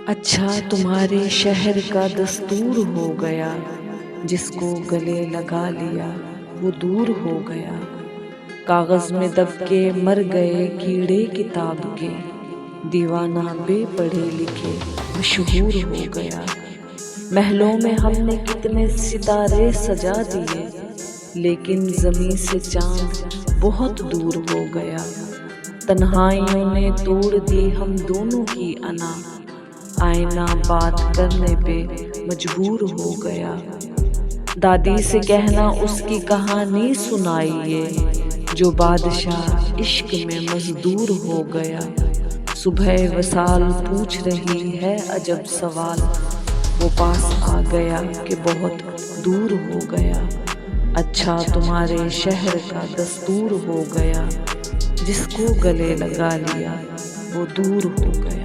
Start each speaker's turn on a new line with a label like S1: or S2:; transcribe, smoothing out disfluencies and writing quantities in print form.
S1: अच्छा तुम्हारे शहर का दस्तूर हो गया, जिसको गले लगा लिया वो दूर हो गया। कागज में दब के मर गए कीड़े किताब के, दीवाना बेपढ़े लिखे मशहूर हो गया। महलों में हमने कितने सितारे सजा दिए, लेकिन ज़मीं से चांद बहुत दूर हो गया। तन्हाइयों ने तोड़ दी हम दोनों की अना, आईना बात करने पे मजबूर हो गया। दादी से कहना उसकी कहानी सुनाइए, जो बादशाह इश्क में मजदूर हो गया। सुबह वसाल पूछ रही है अजब सवाल, वो पास आ गया कि बहुत दूर हो गया। अच्छा तुम्हारे शहर का दस्तूर हो गया, जिसको गले लगा लिया वो दूर हो गया।